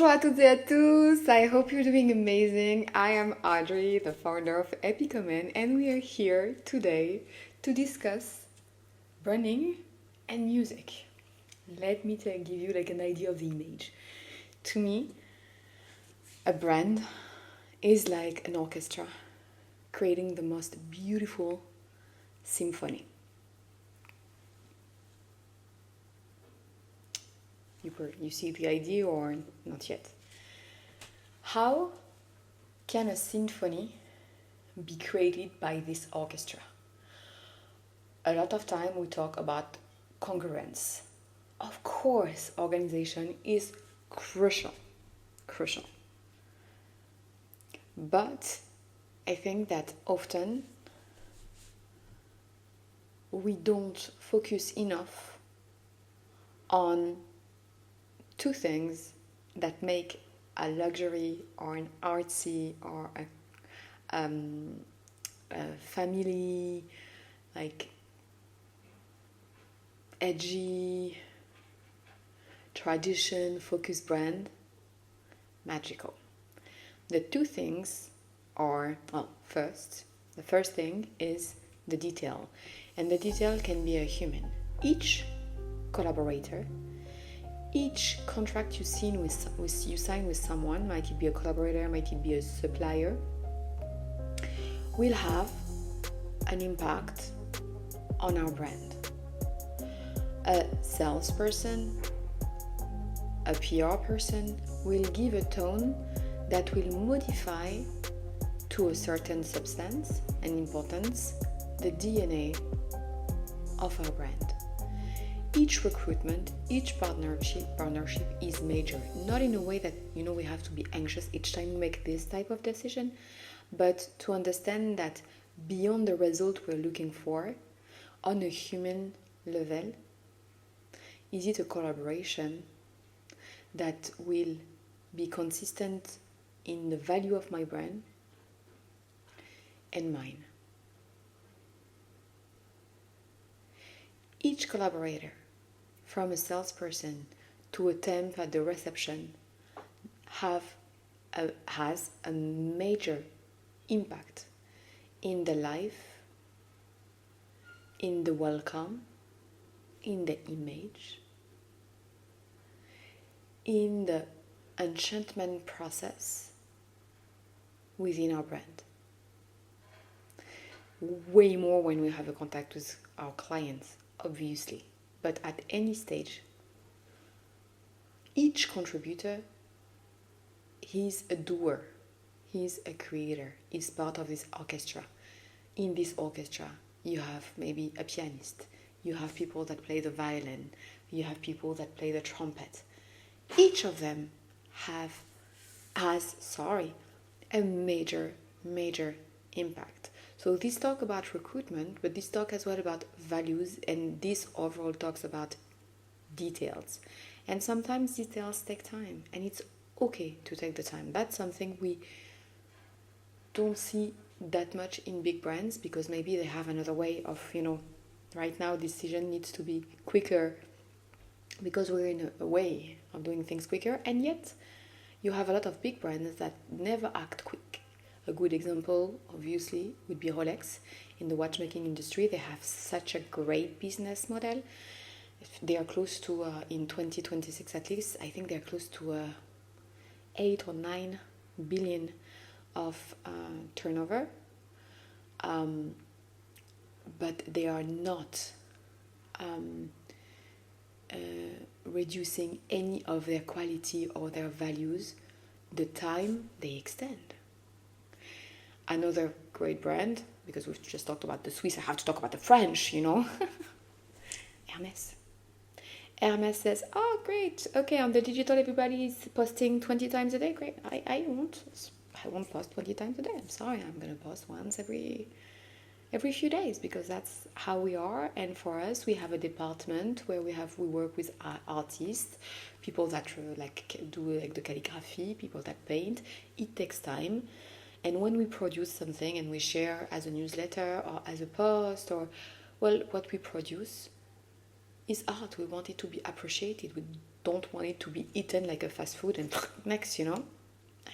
Bonjour à toutes et à tous. I hope you're doing amazing. I am Audrey, the founder of Epykomene, and we are here today to discuss branding and music. Let me give you an idea of the image. To me, a brand is like an orchestra creating the most beautiful symphony. You see the idea or not yet? How can a symphony be created by this orchestra? A lot of time we talk about congruence. Of course, organization is crucial. But I think that often we don't focus enough on two things that make a luxury or an artsy or a family, like edgy, tradition focused brand magical. The two things are, the first thing is the detail, and the detail can be a human. Each collaborator, each contract you sign with someone, might it be a collaborator, might it be a supplier, will have an impact on our brand. A salesperson, a PR person will give a tone that will modify to a certain substance and importance the DNA of our brand. Each recruitment, each partnership is major. Not in a way that, we have to be anxious each time we make this type of decision, but to understand that beyond the result we're looking for, on a human level, is it a collaboration that will be consistent in the value of my brand and mine? Each collaborator, from a salesperson to a temp at the reception, has a major impact in the life, in the welcome, in the image, in the enchantment process within our brand. Way more when we have a contact with our clients, obviously. But at any stage, each contributor, he's a doer, he's a creator, he's part of this orchestra. In this orchestra, you have maybe a pianist, you have people that play the violin, you have people that play the trumpet. Each of them has a major impact. So this talk about recruitment, but this talk as well about values, and this overall talks about details. And sometimes details take time, and it's okay to take the time. That's something we don't see that much in big brands, because maybe they have another way of, right now decision needs to be quicker because we're in a way of doing things quicker, and yet you have a lot of big brands that never act quick. A good example, obviously, would be Rolex. In the watchmaking industry, they have such a great business model. They are close to, in 2026 at least, I think they're close to 8 or 9 billion of turnover. But they are not reducing any of their quality or their values the time they extend. Another great brand, because we've just talked about the Swiss, I have to talk about the French, Hermès. Hermès says, oh great, okay, on the digital everybody is posting 20 times a day, great. I won't post 20 times a day. I'm sorry, I'm going to post once every few days, because that's how we are. And for us, we have a department where we work with artists, people that do the calligraphy, people that paint. It takes time. And when we produce something and we share as a newsletter or as a post, what we produce is art. We want it to be appreciated. We don't want it to be eaten like a fast food and next, I love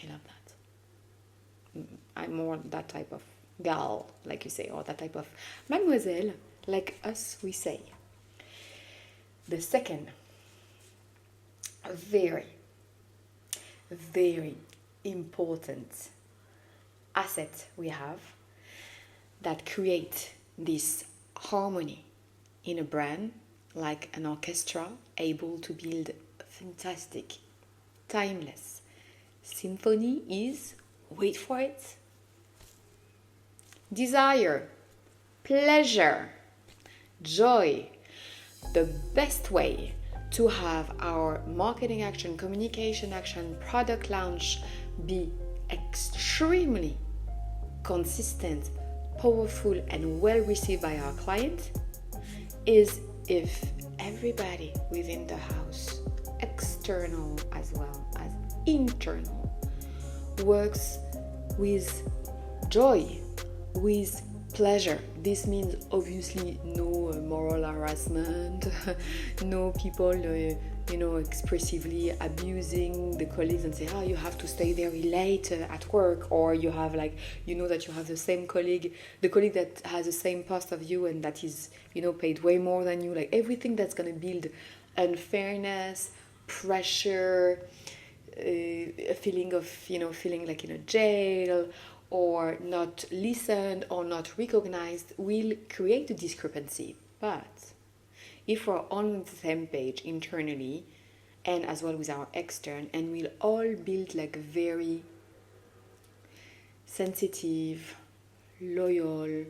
that. I'm more that type of gal, like you say, or that type of mademoiselle, like us we say. The second, a very, very important asset we have that create this harmony in a brand, like an orchestra able to build a fantastic, timeless symphony, is, wait for it, desire, pleasure, joy. The best way to have our marketing action, communication action, product launch be extremely consistent, powerful, and well received by our client is if everybody within the house, external as well as internal, works with joy, with pleasure. This means obviously no moral harassment, no people expressively abusing the colleagues and say, oh, you have to stay very late at work, or you have that you have the same colleague, the colleague that has the same post of you and that is paid way more than you, like everything that's going to build unfairness, pressure, a feeling of feeling like in a jail, or not listened or not recognized, will create a discrepancy. But if we're on the same page internally and as well with our extern, and we'll all build like a very sensitive, loyal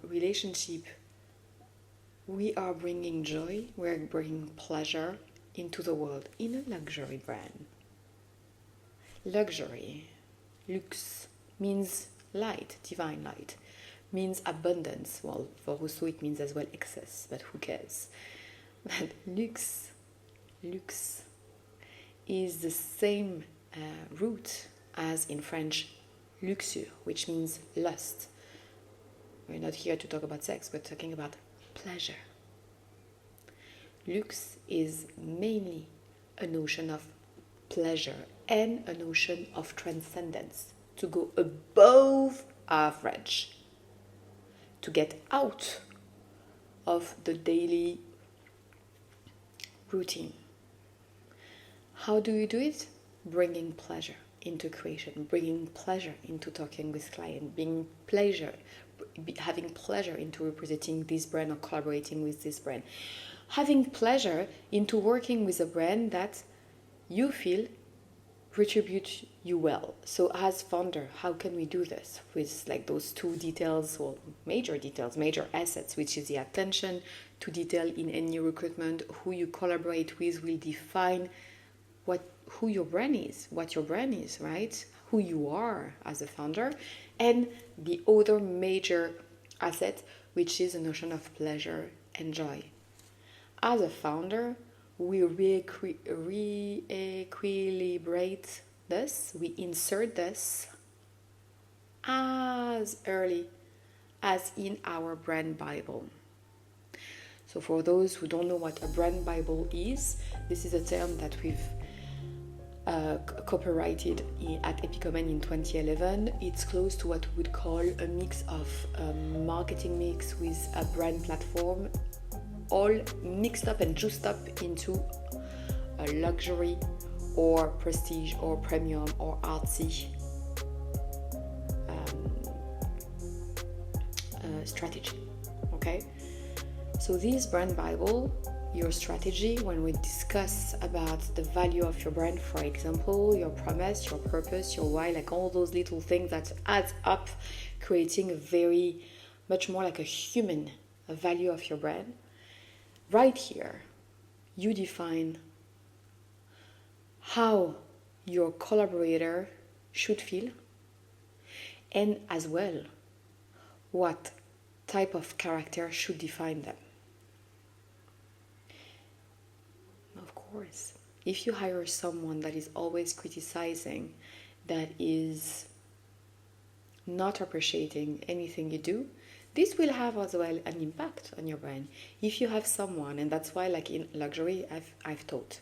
relationship, we are bringing joy, we're bringing pleasure into the world in a luxury brand. Luxury, luxe, means light, divine light, means abundance. Well, for Rousseau it means as well excess, but who cares? But luxe is the same root as in French luxure, which means lust. We're not here to talk about sex, we're talking about pleasure. Luxe is mainly a notion of pleasure and a notion of transcendence, to go above average, to get out of the daily routine. How do you do it? Bringing pleasure into creation, bringing pleasure into talking with clients, having pleasure into representing this brand or collaborating with this brand, having pleasure into working with a brand that you feel retribute you well. So as founder, how can we do this with like those two details, or major assets, which is the attention to detail in any recruitment. Who you collaborate with will define who your brand is, what your brand is, right? Who you are as a founder. And the other major asset, which is a notion of pleasure and joy. As a founder, we re-equilibrate this, we insert this as early as in our brand Bible. So for those who don't know what a brand Bible is, this is a term that we've copyrighted at Epykomene in 2011. It's close to what we would call a mix of marketing mix with a brand platform, all mixed up and juiced up into a luxury or prestige or premium or artsy strategy. Okay, so this brand Bible, your strategy, when we discuss about the value of your brand, for example, your promise, your purpose, your why, like all those little things that adds up, creating a very much more like a value of your brand. Right here, you define how your collaborator should feel, and as well what type of character should define them. Of course, if you hire someone that is always criticizing, that is not appreciating anything you do, This will have as well an impact on your brain. If you have someone, and that's why like in luxury I've taught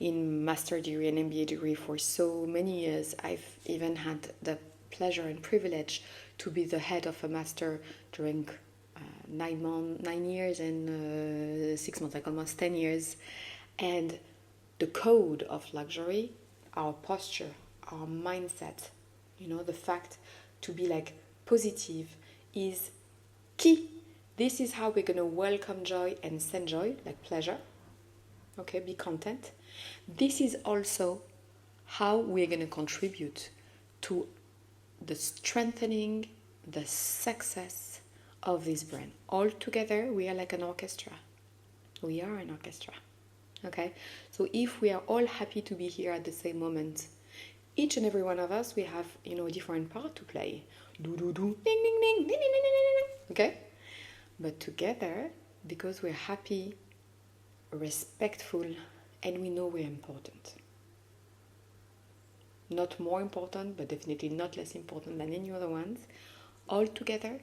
in master degree and MBA degree for so many years. I've even had the pleasure and privilege to be the head of a master during 9 years and 6 months, like almost 10 years. And the code of luxury, our posture, our mindset, the fact to be like positive is key. This is how we're going to welcome joy and send joy, like pleasure. Okay, be content. This is also how we're going to contribute to the strengthening, the success of this brand. All together, we are like an orchestra. We are an orchestra. Okay, so if we are all happy to be here at the same moment, each and every one of us, we have, a different part to play. Do, do, do, ding, ding, ding, ding, ding, ding, ding, ding. Okay? But together, because we're happy, respectful, and we know we're important. Not more important, but definitely not less important than any other ones. All together,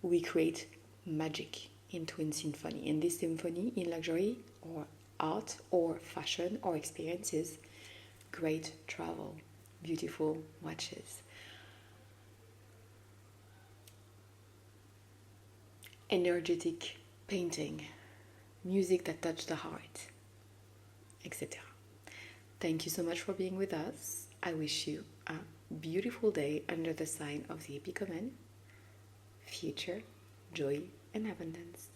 we create magic in Twin Symphony. And this symphony in luxury or art or fashion or experiences, great travel, beautiful watches, energetic painting, music that touched the heart, etc. Thank you so much for being with us. I wish you a beautiful day under the sign of the Epykomene, future, joy, and abundance.